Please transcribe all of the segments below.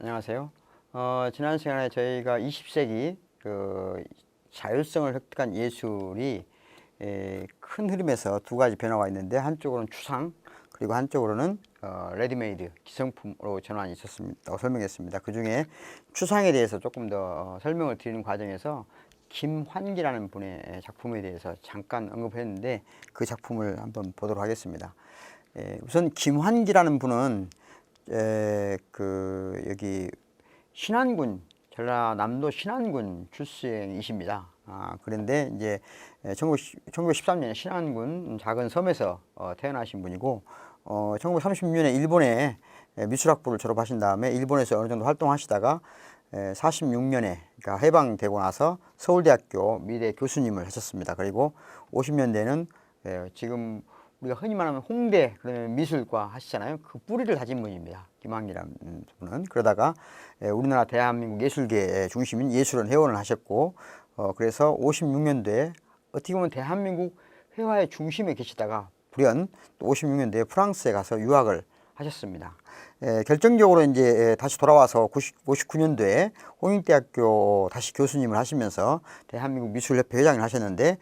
안녕하세요. 지난 시간에 저희가 20세기 자율성을 획득한 예술이 큰 흐름에서 두 가지 변화가 있는데, 한쪽으로는 추상, 그리고 한쪽으로는 레디메이드, 기성품으로 전환이 있었다고 설명했습니다. 그 중에 추상에 대해서 조금 더 설명을 드리는 과정에서 김환기라는 분의 작품에 대해서 잠깐 언급했는데, 그 작품을 한번 보도록 하겠습니다. 우선 김환기라는 분은 여기 신안군, 전라남도 신안군 출생이십니다. 그런데 이제 1913년에 신안군 작은 섬에서 태어나신 분이고, 1936년에 일본에 미술학부를 졸업하신 다음에 일본에서 어느 정도 활동하시다가 46년에 그러니까 해방되고 나서 서울대학교 미대 교수님을 하셨습니다. 그리고 50년대는 지금 우리가 흔히 말하면 홍대 그러면 미술과 하시잖아요. 그 뿌리를 다진 분입니다. 김환기라는 분은. 그러다가 우리나라 대한민국 예술계의 중심인 예술원 회원을 하셨고, 그래서 56년도에 어떻게 보면 대한민국 회화의 중심에 계시다가 불현 또 56년도에 프랑스에 가서 유학을 하셨습니다. 결정적으로 이제 다시 돌아와서 59년도에 홍익대학교 다시 교수님을 하시면서 대한민국 미술협회 회장을 하셨는데,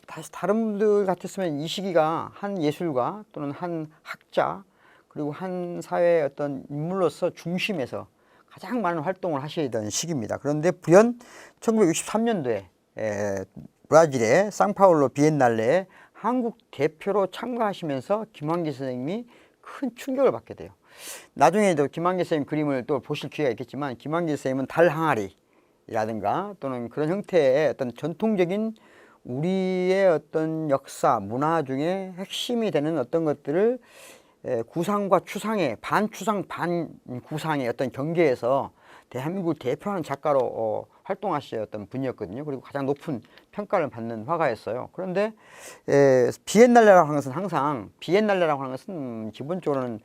다시 다른 분들 같았으면 이 시기가 한 예술가 또는 한 학자 그리고 한 사회의 어떤 인물로서 중심에서 가장 많은 활동을 하시던 시기입니다. 그런데 불현 1963년도에 브라질의 상파울로 비엔날레에 한국 대표로 참가하시면서 김환기 선생님이 큰 충격을 받게 돼요. 나중에도 김환기 선생님 그림을 또 보실 기회가 있겠지만, 김환기 선생님은 달 항아리라든가 또는 그런 형태의 어떤 전통적인 우리의 어떤 역사, 문화 중에 핵심이 되는 어떤 것들을 구상과 추상의 반추상 반구상의 어떤 경계에서 대한민국을 대표하는 작가로 활동하셨던 분이었거든요. 그리고 가장 높은 평가를 받는 화가였어요. 그런데 비엔날레라고 하는 것은 항상 비엔날레라고 하는 것은 기본적으로는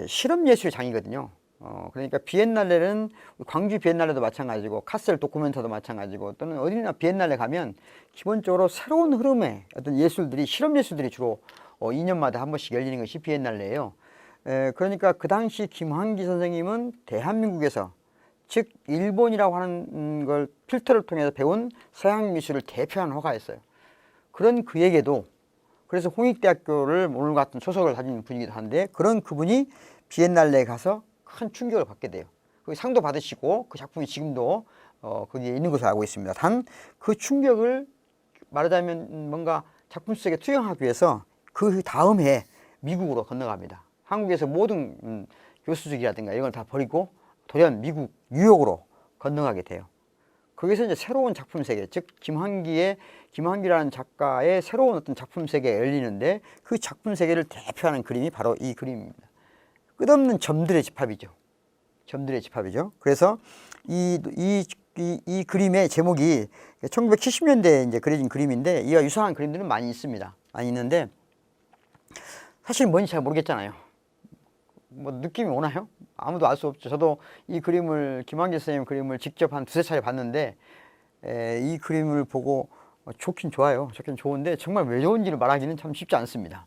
실험예술의 장이거든요. 그러니까 비엔날레는 광주 비엔날레도 마찬가지고 카셀 도쿠멘터도 마찬가지고 또는 어디나 비엔날레 가면 기본적으로 새로운 흐름의 어떤 예술들이 실험예술들이 주로 2년마다 한 번씩 열리는 것이 비엔날레예요. 그러니까 그 당시 김환기 선생님은 대한민국에서, 즉 일본이라고 하는 걸 필터를 통해서 배운 서양 미술을 대표하는 화가였어요. 그런 그에게도, 그래서 홍익대학교를 오늘 같은 소속을 가진 분이기도 한데, 그런 그분이 비엔날레에 가서 큰 충격을 받게 돼요. 그 상도 받으시고 그 작품이 지금도 거기에 있는 것으로 알고 있습니다. 단 그 충격을 말하자면 뭔가 작품 속에 투영하기 위해서 그 다음 해 미국으로 건너갑니다. 한국에서 모든 교수직이라든가 이런 걸 다 버리고 돌연 미국 뉴욕으로 건너가게 돼요. 거기서 이제 새로운 작품 세계, 즉 김환기라는 작가의 새로운 어떤 작품 세계가 열리는데, 그 작품 세계를 대표하는 그림이 바로 이 그림입니다. 끝없는 점들의 집합이죠. 점들의 집합이죠. 그래서 이 그림의 제목이 1970년대에 이제 그려진 그림인데, 이와 유사한 그림들은 많이 있습니다. 많이 있는데 사실 뭔지 잘 모르겠잖아요. 뭐 느낌이 오나요? 아무도 알 수 없죠. 저도 이 그림을, 김환기 선생님 그림을 직접 한 두세 차례 봤는데, 이 그림을 보고 좋긴 좋아요. 좋긴 좋은데 정말 왜 좋은지를 말하기는 참 쉽지 않습니다.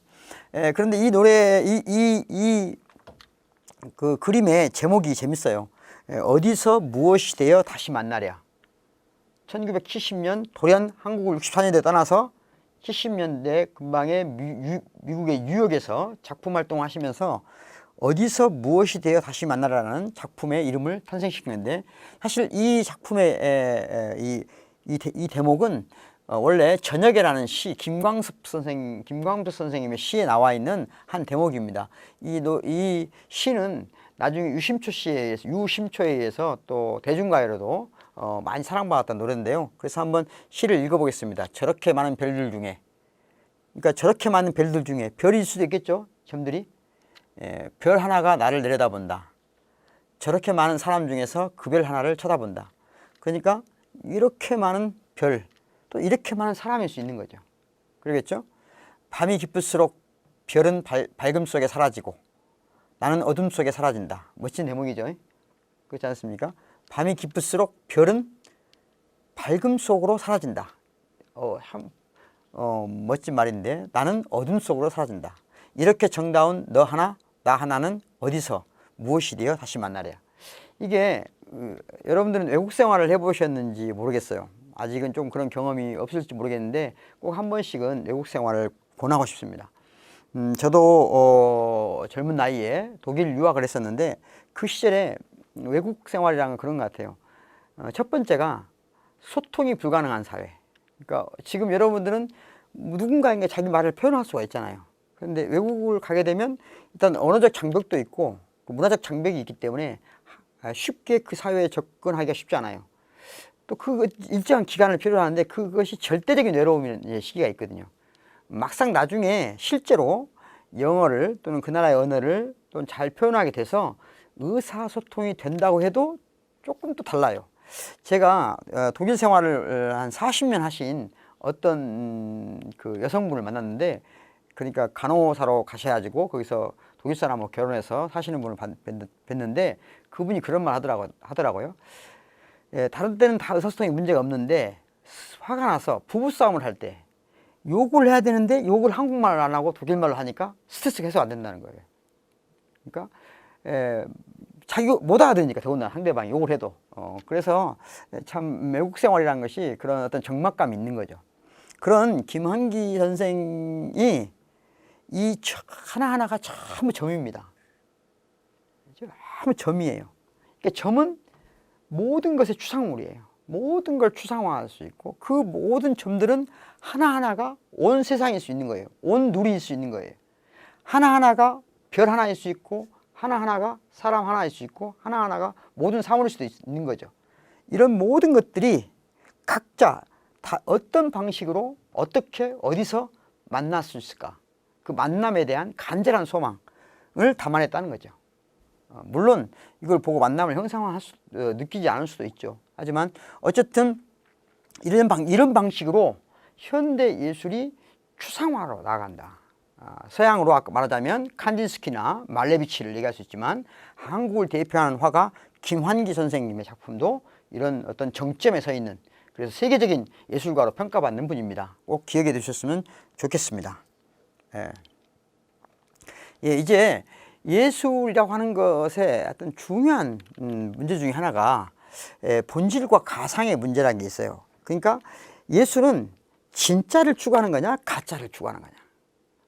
그런데 이 노래, 그 그림의 제목이 재밌어요. 어디서 무엇이 되어 다시 만나랴. 1970년 돌연 한국을 64년대에 떠나서 70년대 근방에 미국의 뉴욕에서 작품 활동을 하시면서 어디서 무엇이 되어 다시 만나라는 작품의 이름을 탄생시키는데, 사실 이 작품의 이 대목은 원래 저녁에라는 시, 김광섭 선생님의 시에 나와 있는 한 대목입니다. 이 시는 나중에 유심초에 의해서 또 대중가요로도 많이 사랑받았던 노래인데요. 그래서 한번 시를 읽어보겠습니다. 저렇게 많은 별들 중에, 그러니까 저렇게 많은 별들 중에 별일 수도 있겠죠. 점들이. 별 하나가 나를 내려다본다. 저렇게 많은 사람 중에서 그 별 하나를 쳐다본다. 그러니까 이렇게 많은 별, 또 이렇게 많은 사람일 수 있는 거죠. 그러겠죠? 밤이 깊을수록 별은 밝음 속에 사라지고 나는 어둠 속에 사라진다. 멋진 대목이죠. 그렇지 않습니까? 밤이 깊을수록 별은 밝음 속으로 사라진다. 멋진 말인데, 나는 어둠 속으로 사라진다. 이렇게 정다운 너 하나 나 하나는 어디서 무엇이 되어 다시 만나랴. 이게 여러분들은 외국 생활을 해보셨는지 모르겠어요. 아직은 좀 그런 경험이 없을지 모르겠는데 꼭 한 번씩은 외국 생활을 권하고 싶습니다. 저도 젊은 나이에 독일 유학을 했었는데 그 시절에 외국 생활이랑은 그런 것 같아요. 첫 번째가 소통이 불가능한 사회. 그러니까 지금 여러분들은 누군가에게 자기 말을 표현할 수가 있잖아요. 그런데 외국을 가게 되면 일단 언어적 장벽도 있고 문화적 장벽이 있기 때문에 쉽게 그 사회에 접근하기가 쉽지 않아요. 또 그 일정한 기간을 필요로 하는데 그것이 절대적인 외로움의 시기가 있거든요. 막상 나중에 실제로 영어를 또는 그 나라의 언어를 또는 잘 표현하게 돼서 의사소통이 된다고 해도 조금 또 달라요. 제가 독일 생활을 한 40년 하신 어떤 그 여성분을 만났는데, 그러니까 간호사로 가셔가지고 거기서 독일 사람하고 결혼해서 사시는 분을 뵀는데 그분이 그런 말 하더라고요. 예, 다른 때는 다 의사소통에 문제가 없는데 화가 나서 부부싸움을 할 때 욕을 해야 되는데 욕을 한국말로 안 하고 독일말로 하니까 스트레스가 해소 안 된다는 거예요. 그러니까 자기 못 알아들으니까 더군다나 상대방이 욕을 해도 그래서 참 외국 생활이라는 것이 그런 어떤 적막감이 있는 거죠. 그런 김환기 선생이 이 하나하나가 전부 점입니다. 전부 점이에요. 그러니까 점은 모든 것의 추상물이에요. 모든 걸 추상화할 수 있고 그 모든 점들은 하나하나가 온 세상일 수 있는 거예요. 온 누리일 수 있는 거예요. 하나하나가 별 하나일 수 있고 하나하나가 사람 하나일 수 있고 하나하나가 모든 사물일 수도 있는 거죠. 이런 모든 것들이 각자 다 어떤 방식으로 어떻게 어디서 만날 수 있을까? 그 만남에 대한 간절한 소망을 담아냈다는 거죠. 물론 이걸 보고 만남을 느끼지 않을 수도 있죠. 하지만 어쨌든 이런 방식으로 현대 예술이 추상화로 나아간다. 서양으로 아까 말하자면 칸딘스키나 말레비치를 얘기할 수 있지만 한국을 대표하는 화가 김환기 선생님의 작품도 이런 어떤 정점에 서 있는, 그래서 세계적인 예술가로 평가받는 분입니다. 꼭 기억해 두셨으면 좋겠습니다. 예, 이제 예술이라고 하는 것의 어떤 중요한 문제 중에 하나가 본질과 가상의 문제라는 게 있어요. 그러니까 예술은 진짜를 추구하는 거냐 가짜를 추구하는 거냐.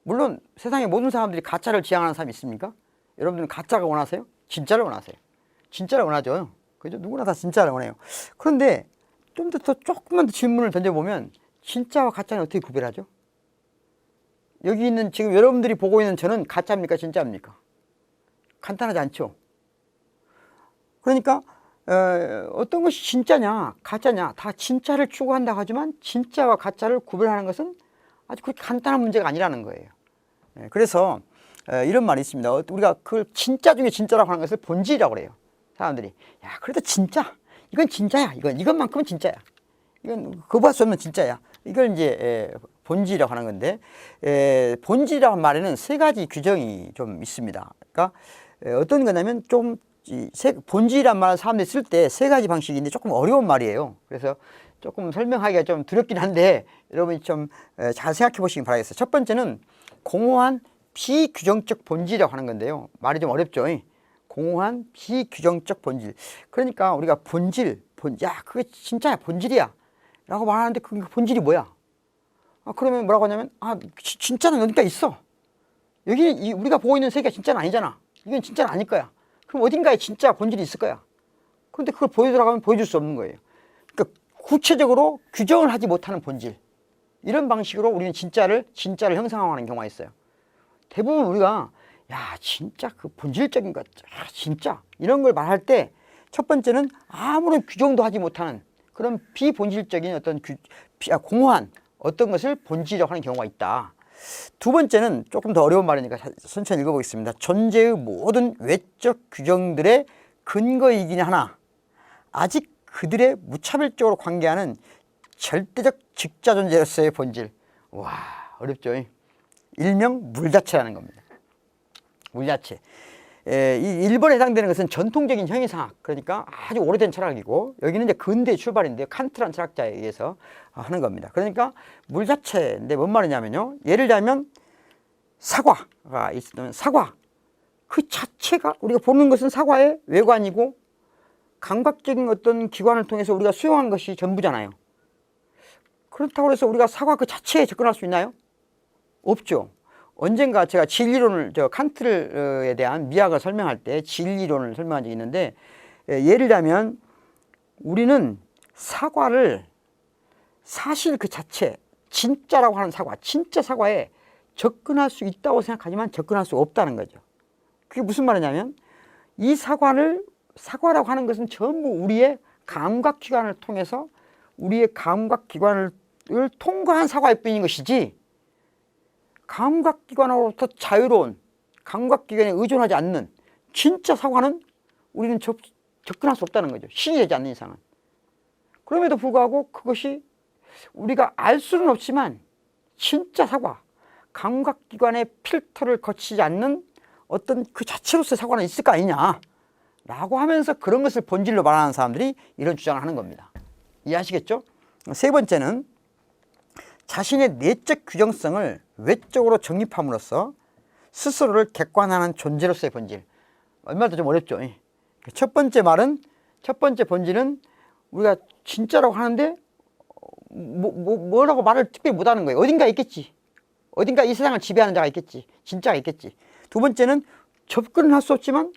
물론 세상의 모든 사람들이 가짜를 지향하는 사람이 있습니까? 여러분들은 가짜가 원하세요? 진짜를 원하세요? 진짜를 원하죠. 그죠? 누구나 다 진짜를 원해요. 그런데 조금만 더 질문을 던져보면 진짜와 가짜는 어떻게 구별하죠? 여기 있는 지금 여러분들이 보고 있는 저는 가짜입니까 진짜입니까? 간단하지 않죠. 그러니까 어떤 것이 진짜냐 가짜냐 다 진짜를 추구한다고 하지만 진짜와 가짜를 구별하는 것은 아주 그렇게 간단한 문제가 아니라는 거예요. 그래서 이런 말이 있습니다. 우리가 그 진짜 중에 진짜라고 하는 것을 본질이라고 그래요. 사람들이 야 그래도 진짜 이건 진짜야, 이것만큼은 진짜야, 이건 거부할 수 없는 진짜야, 이걸 이제 본질이라고 하는 건데, 본질이라는 말에는 세 가지 규정이 좀 있습니다. 그러니까 어떤 거냐면 좀 본질이란 말을 사람들이 쓸 때 세 가지 방식인데 조금 어려운 말이에요. 그래서 조금 설명하기가 좀 두렵긴 한데 여러분이 좀 잘 생각해 보시기 바라겠어요. 첫 번째는 공허한 비규정적 본질이라고 하는 건데요. 말이 좀 어렵죠. 공허한 비규정적 본질. 그러니까 우리가 야 그게 진짜야 본질이야 라고 말하는데 그 본질이 뭐야? 그러면 뭐라고 하냐면 진짜는 어딘가 있어. 여기 우리가 보고 있는 세계가 진짜는 아니잖아. 이건 진짜는 아닐 거야. 그럼 어딘가에 진짜 본질이 있을 거야. 그런데 그걸 보여주라고 하면 보여줄 수 없는 거예요. 그러니까 구체적으로 규정을 하지 못하는 본질. 이런 방식으로 우리는 진짜를 형상화하는 경우가 있어요. 대부분 우리가 야 진짜 그 본질적인 것 진짜 이런 걸 말할 때 첫 번째는 아무런 규정도 하지 못하는 그런 비본질적인 어떤 공허한 어떤 것을 본질이라고 하는 경우가 있다. 두 번째는 조금 더 어려운 말이니까 천천히 읽어보겠습니다. 존재의 모든 외적 규정들의 근거이긴 하나 아직 그들의 무차별적으로 관계하는 절대적 직자 존재로서의 본질. 와 어렵죠. 일명 물자체라는 겁니다. 물자체. 이 일본에 해당되는 것은 전통적인 형이상학, 그러니까 아주 오래된 철학이고 여기는 이제 근대 출발인데요. 칸트라는 철학자에 의해서 하는 겁니다. 그러니까 물자체인데 뭔 말이냐면요. 예를 들면 사과가 있으면 사과 그 자체가 우리가 보는 것은 사과의 외관이고 감각적인 어떤 기관을 통해서 우리가 수용한 것이 전부잖아요. 그렇다고 해서 우리가 사과 그 자체에 접근할 수 있나요? 없죠. 언젠가 제가 진리론을, 칸트에 대한 미학을 설명할 때 진리론을 설명한 적이 있는데, 예를 들자면 우리는 사과를 사실 그 자체, 진짜라고 하는 사과, 진짜 사과에 접근할 수 있다고 생각하지만 접근할 수 없다는 거죠. 그게 무슨 말이냐면, 이 사과라고 하는 것은 전부 우리의 감각기관을 통해서 우리의 감각기관을 통과한 사과일 뿐인 것이지, 감각기관으로부터 자유로운, 감각기관에 의존하지 않는 진짜 사과는 우리는 접근할 수 없다는 거죠. 신이 되지 않는 이상은. 그럼에도 불구하고 그것이 우리가 알 수는 없지만 진짜 사과, 감각기관의 필터를 거치지 않는 어떤 그 자체로서의 사과는 있을 거 아니냐 라고 하면서 그런 것을 본질로 말하는 사람들이 이런 주장을 하는 겁니다. 이해하시겠죠? 세 번째는 자신의 내적 규정성을 외적으로 정립함으로써 스스로를 객관화하는 존재로서의 본질. 얼마나 좀 어렵죠. 첫 번째 본질은 우리가 진짜라고 하는데 뭐라고 말을 특별히 못하는 거예요. 어딘가 있겠지. 어딘가 이 세상을 지배하는 자가 있겠지. 진짜가 있겠지. 두 번째는 접근을 할 수 없지만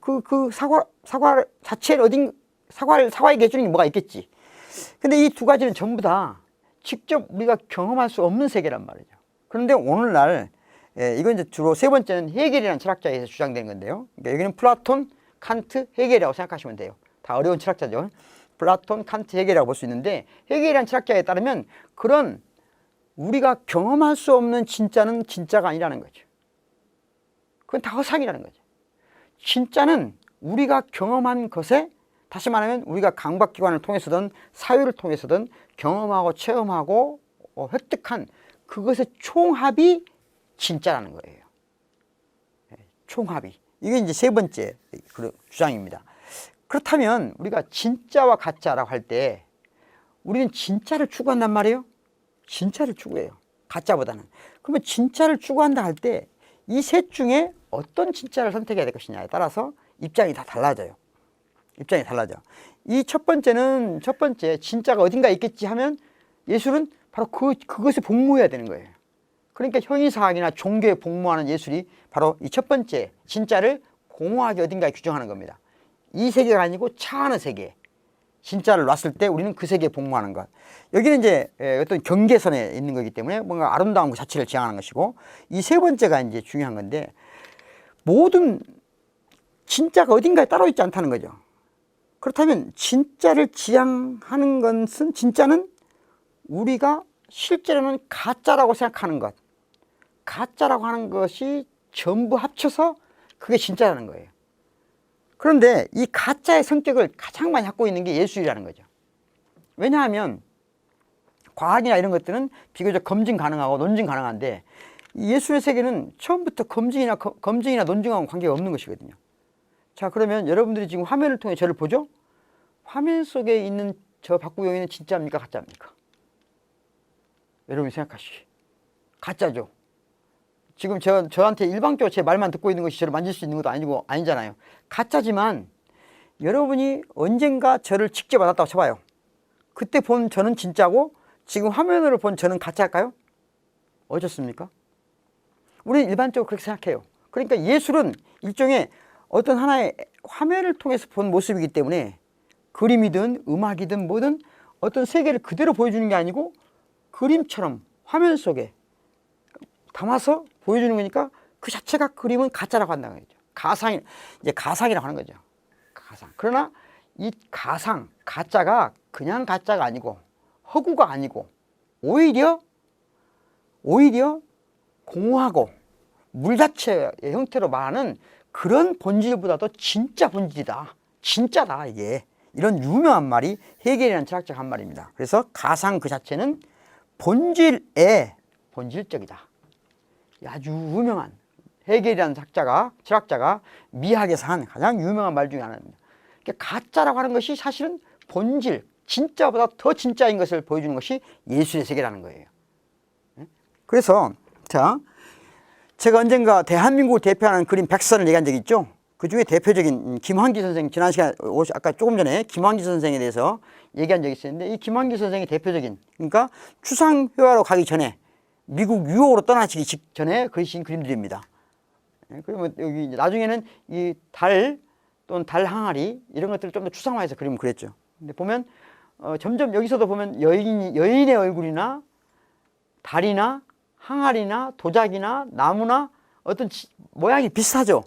그 사과 자체를 사과에게 해주는 게 뭐가 있겠지. 근데 이 두 가지는 전부 다 직접 우리가 경험할 수 없는 세계란 말이죠. 그런데 오늘날 이건 이제 주로 세 번째는 헤겔이라는 철학자에 의해서 주장되는 건데요. 그러니까 여기는 플라톤, 칸트, 헤겔이라고 생각하시면 돼요. 다 어려운 철학자죠. 플라톤, 칸트, 헤겔이라고 볼 수 있는데, 헤겔이라는 철학자에 따르면 그런 우리가 경험할 수 없는 진짜는 진짜가 아니라는 거죠. 그건 다 허상이라는 거죠. 진짜는 우리가 경험한 것에, 다시 말하면 우리가 감각기관을 통해서든 사유를 통해서든 경험하고 체험하고 획득한 그것의 총합이 진짜라는 거예요. 총합이. 이게 이제 세 번째 주장입니다. 그렇다면 우리가 진짜와 가짜라고 할 때 우리는 진짜를 추구한단 말이에요. 진짜를 추구해요. 가짜보다는. 그러면 진짜를 추구한다 할 때 이 셋 중에 어떤 진짜를 선택해야 될 것이냐에 따라서 입장이 다 달라져요. 입장이 달라져. 이 첫 번째 진짜가 어딘가 있겠지 하면 예술은 바로 그것에 복무해야 되는 거예요. 그러니까 형이사학이나 종교에 복무하는 예술이 바로 이 첫 번째 진짜를 공허하게 어딘가에 규정하는 겁니다. 이 세계가 아니고 차하는 세계, 진짜를 놨을 때 우리는 그 세계에 복무하는 것. 여기는 이제 어떤 경계선에 있는 거기 때문에 뭔가 아름다운 것 자체를 지향하는 것이고, 이 세 번째가 이제 중요한 건데, 모든 진짜가 어딘가에 따로 있지 않다는 거죠. 그렇다면 진짜를 지향하는 것은, 진짜는 우리가 실제로는 가짜라고 생각하는 것, 가짜라고 하는 것이 전부 합쳐서 그게 진짜라는 거예요. 그런데 이 가짜의 성격을 가장 많이 갖고 있는 게 예술이라는 거죠. 왜냐하면 과학이나 이런 것들은 비교적 검증 가능하고 논증 가능한데, 이 예술의 세계는 처음부터 검증이나 논증하고 관계가 없는 것이거든요. 자, 그러면 여러분들이 지금 화면을 통해 저를 보죠? 화면 속에 있는 저 박구영이는 진짜입니까? 가짜입니까? 여러분이 생각하시기. 가짜죠. 지금 저한테 일방적으로 제 말만 듣고 있는 것이 저를 만질 수 있는 것도 아니잖아요. 가짜지만 여러분이 언젠가 저를 직접 만났다고 쳐봐요. 그때 본 저는 진짜고 지금 화면으로 본 저는 가짜일까요? 어쩌습니까? 우리는 일반적으로 그렇게 생각해요. 그러니까 예술은 일종의 어떤 하나의 화면을 통해서 본 모습이기 때문에 그림이든 음악이든 뭐든 어떤 세계를 그대로 보여주는 게 아니고 그림처럼 화면 속에 담아서 보여주는 거니까 그 자체가 그림은 가짜라고 한다는 거죠. 가상이라고 하는 거죠. 가상. 그러나 이 가짜가 그냥 가짜가 아니고 허구가 아니고 오히려 공허하고 물 자체의 형태로 말하는 그런 본질보다도 진짜 본질이다. 진짜다 이게. 이런 유명한 말이 헤겔이라는 철학자가 한 말입니다. 그래서 가상 그 자체는 본질적이다. 아주 유명한 헤겔이라는 철학자가 미학에서 한 가장 유명한 말 중에 하나입니다. 그러니까 가짜라고 하는 것이 사실은 본질, 진짜보다 더 진짜인 것을 보여주는 것이 예술의 세계라는 거예요. 그래서 제가 언젠가 대한민국을 대표하는 그림 백선을 얘기한 적이 있죠. 그 중에 대표적인 김환기 선생, 지난 시간, 아까 조금 전에 김환기 선생에 대해서 얘기한 적이 있었는데, 이 김환기 선생의 대표적인, 그러니까 추상회화로 가기 전에, 미국 유학으로 떠나시기 직전에 그리신 그림들입니다. 그러면 여기 이제 나중에는 이 달 또는 달 항아리 이런 것들을 좀 더 추상화해서 그림을 그렸죠. 근데 보면 점점 여기서도 보면 여인의 얼굴이나 달이나 항아리나 도자기나 나무나 어떤 모양이 비슷하죠.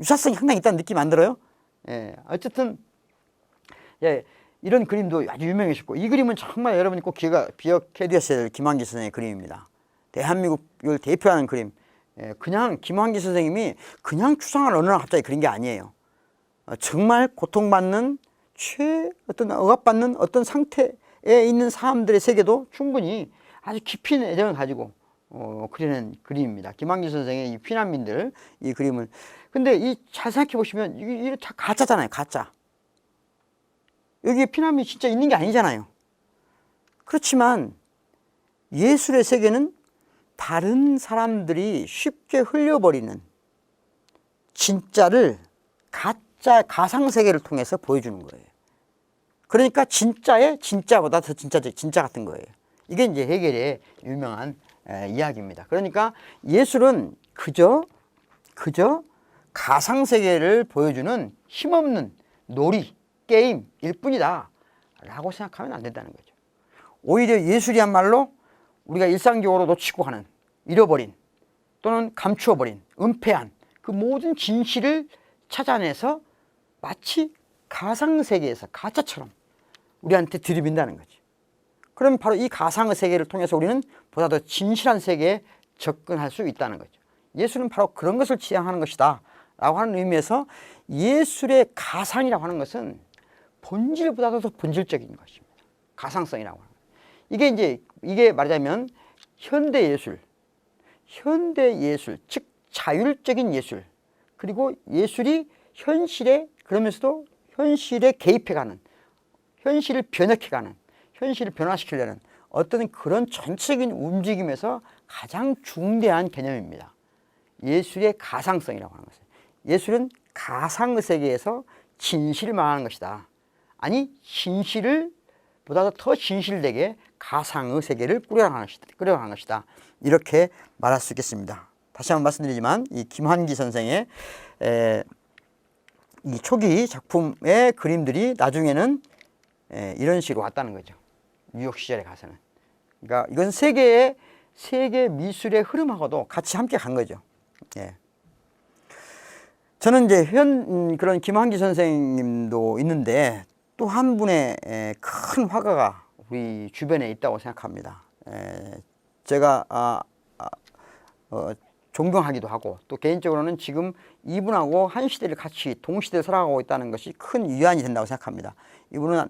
유사성이 상당히 있다는 느낌 안 들어요? 예, 어쨌든 예, 이런 그림도 아주 유명해졌고, 이 그림은 정말 여러분이 꼭 기억해 두셔야 될 김환기 선생의 그림입니다. 대한민국을 대표하는 그림. 예, 그냥 김환기 선생님이 그냥 추상을 어느 날 갑자기 그린 게 아니에요. 정말 고통받는 어떤 억압받는 어떤 상태에 있는 사람들의 세계도 충분히 아주 깊이 애정을 가지고 그리는 그림입니다. 김환기 선생의 이 피난민들 이 그림을. 근데 이 잘 생각해 보시면 이게 다 가짜잖아요. 가짜. 여기 피난민이 진짜 있는 게 아니잖아요. 그렇지만 예술의 세계는 다른 사람들이 쉽게 흘려버리는 진짜를 가짜 가상세계를 통해서 보여주는 거예요. 그러니까 진짜의 진짜보다 더 진짜 같은 거예요. 이게 이제 헤겔의 유명한 이야기입니다. 그러니까 예술은 그저 가상세계를 보여주는 힘없는 놀이, 게임일 뿐이다 라고 생각하면 안 된다는 거죠. 오히려 예술이야말로 우리가 일상적으로 놓치고 가는, 잃어버린 또는 감추어버린, 은폐한 그 모든 진실을 찾아내서 마치 가상세계에서 가짜처럼 우리한테 들이민다는 거죠. 그럼 바로 이 가상의 세계를 통해서 우리는 보다 더 진실한 세계에 접근할 수 있다는 거죠. 예술은 바로 그런 것을 지향하는 것이다 라고 하는 의미에서 예술의 가상이라고 하는 것은 본질보다도 더 본질적인 것입니다. 가상성이라고 하는 거예요. 이게 말하자면 현대예술, 즉 자율적인 예술, 그리고 예술이 현실에, 그러면서도 현실에 개입해가는, 현실을 변혁해가는, 현실을 변화시키려는 어떤 그런 전체적인 움직임에서 가장 중대한 개념입니다. 예술의 가상성이라고 하는 것은, 예술은 가상의 세계에서 진실을 말하는 것이다. 아니, 진실을 보다 더 진실되게 가상의 세계를 꾸려가는 것이다. 이렇게 말할 수 있겠습니다. 다시 한번 말씀드리지만 이 김환기 선생의 이 초기 작품의 그림들이 나중에는 이런 식으로 왔다는 거죠. 뉴욕 시절에 가서는. 그러니까 이건 세계 미술의 흐름하고도 같이 함께 간 거죠. 예. 저는 이제 그런 김환기 선생님도 있는데 또 한 분의 큰 화가가 우리 주변에 있다고 생각합니다. 제가 존경하기도 하고 또 개인적으로는 지금 이분하고 한 시대를 같이 동시대를 살아가고 있다는 것이 큰 위안이 된다고 생각합니다. 이분은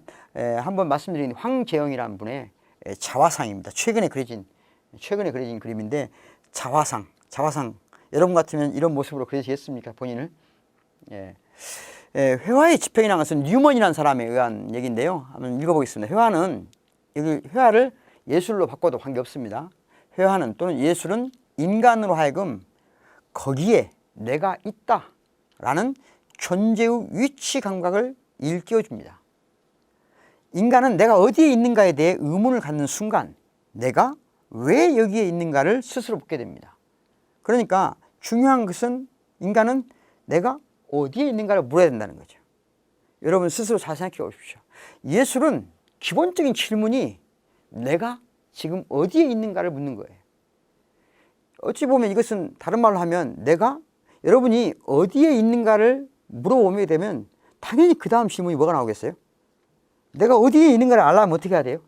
한번 말씀드린 황재영이라는 분의 자화상입니다. 최근에 그려진 그림인데 자화상 여러분 같으면 이런 모습으로 그려지겠습니까? 본인을? 회화의 지평이라는 것은 뉴먼이라는 사람에 의한 얘기인데요. 한번 읽어보겠습니다. 회화를 예술로 바꿔도 관계없습니다. 회화는 또는 예술은 인간으로 하여금 거기에 내가 있다 라는 존재의 위치 감각을 일깨워줍니다. 인간은 내가 어디에 있는가에 대해 의문을 갖는 순간 내가 왜 여기에 있는가를 스스로 묻게 됩니다. 그러니까 중요한 것은 인간은 내가 어디에 있는가를 물어야 된다는 거죠. 여러분 스스로 잘 생각해 보십시오. 예술은 기본적인 질문이 내가 지금 어디에 있는가를 묻는 거예요. 어찌 보면 이것은 다른 말로 하면 여러분이 어디에 있는가를 물어보게 되면 당연히 그 다음 질문이 뭐가 나오겠어요? 내가 어디에 있는가를 알려면 어떻게 해야 돼요?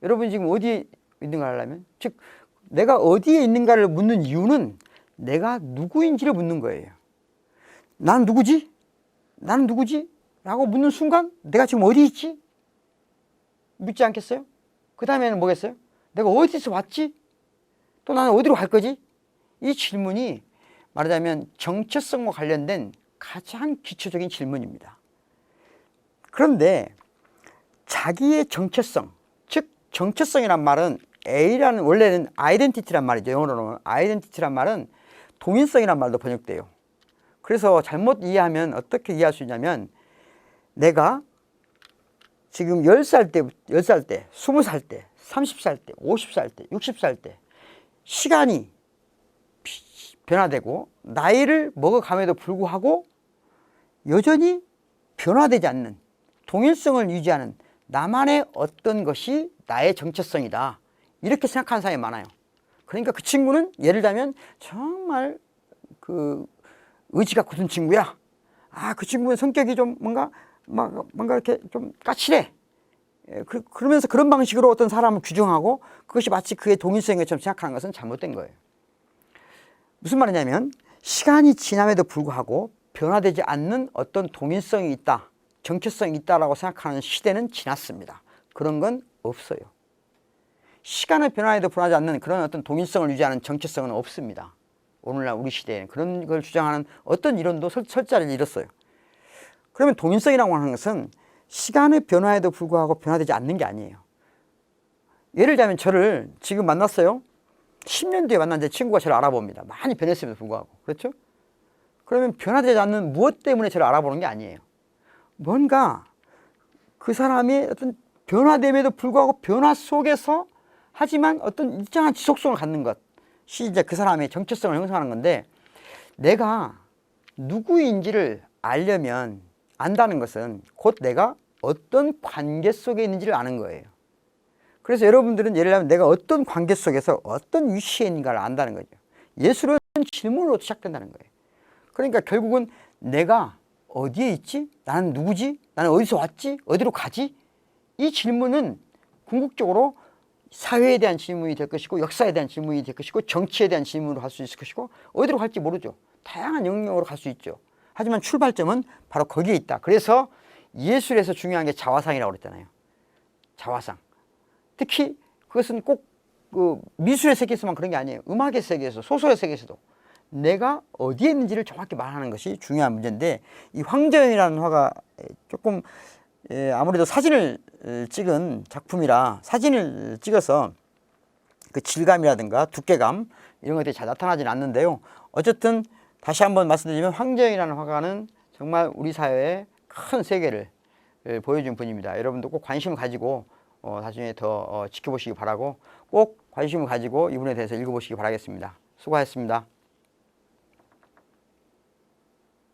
여러분이 지금 어디에 있는가를 알려면, 즉 내가 어디에 있는가를 묻는 이유는 내가 누구인지를 묻는 거예요. 나는 누구지? 라고 묻는 순간 내가 지금 어디 있지? 묻지 않겠어요? 그 다음에는 뭐겠어요? 내가 어디서 왔지? 또 나는 어디로 갈 거지? 이 질문이 말하자면 정체성과 관련된 가장 기초적인 질문입니다. 그런데 자기의 정체성, 즉 정체성이란 말은 원래는 아이덴티티란 말이죠. 영어로는 아이덴티티란 말은 동일성이란 말도 번역돼요. 그래서 잘못 이해하면 어떻게 이해할 수 있냐면, 내가 지금 10살 때, 20살 때, 30살 때, 50살 때, 60살 때 시간이 변화되고 나이를 먹어감에도 불구하고 여전히 변화되지 않는, 동일성을 유지하는 나만의 어떤 것이 나의 정체성이다, 이렇게 생각하는 사람이 많아요. 그러니까 그 친구는 예를 들면 정말 그 의지가 굳은 친구야. 그 친구는 성격이 좀 뭔가 이렇게 좀 까칠해. 그러면서 그런 방식으로 어떤 사람을 규정하고 그것이 마치 그의 동일성인 것처럼 생각하는 것은 잘못된 거예요. 무슨 말이냐면, 시간이 지남에도 불구하고 변화되지 않는 어떤 동일성이 있다, 정체성이 있다라고 생각하는 시대는 지났습니다. 그런 건 없어요. 시간의 변화에도 변하지 않는 그런 어떤 동일성을 유지하는 정체성은 없습니다. 오늘날 우리 시대에는 그런 걸 주장하는 어떤 이론도 설자를 잃었어요. 그러면 동일성이라고 하는 것은 시간의 변화에도 불구하고 변화되지 않는 게 아니에요. 예를 들면 저를 지금 만났어요. 10년 뒤에 만난 제 친구가 저를 알아봅니다. 많이 변했음에도 불구하고. 그렇죠? 그러면 변화되지 않는 무엇 때문에 저를 알아보는 게 아니에요. 뭔가 그 사람이 어떤 변화됨에도 불구하고 변화 속에서 하지만 어떤 일정한 지속성을 갖는 것이 이제 그 사람의 정체성을 형성하는 건데, 내가 누구인지를 알려면, 안다는 것은 곧 내가 어떤 관계 속에 있는지를 아는 거예요. 그래서 여러분들은 예를 들면 내가 어떤 관계 속에서 어떤 위치에 있는가를 안다는 거죠. 예술은 질문으로 시작된다는 거예요. 그러니까 결국은 내가 어디에 있지? 나는 누구지? 나는 어디서 왔지? 어디로 가지? 이 질문은 궁극적으로 사회에 대한 질문이 될 것이고, 역사에 대한 질문이 될 것이고, 정치에 대한 질문으로 할 수 있을 것이고, 어디로 갈지 모르죠. 다양한 영역으로 갈 수 있죠. 하지만 출발점은 바로 거기에 있다. 그래서 예술에서 중요한 게 자화상이라고 그랬잖아요. 자화상. 특히 그것은 꼭 그 미술의 세계에서만 그런 게 아니에요. 음악의 세계에서, 소설의 세계에서도 내가 어디에 있는지를 정확히 말하는 것이 중요한 문제인데, 이 황저연이라는 화가 조금 아무래도 사진을 찍은 작품이라 사진을 찍어서 그 질감이라든가 두께감 이런 것들이 잘 나타나지는 않는데요. 어쨌든 다시 한번 말씀드리면, 황저연이라는 화가는 정말 우리 사회의 큰 세계를 보여준 분입니다. 여러분도 꼭 관심을 가지고 나중에 더 지켜보시기 바라고, 꼭 관심을 가지고 이분에 대해서 읽어보시기 바라겠습니다. 수고하셨습니다.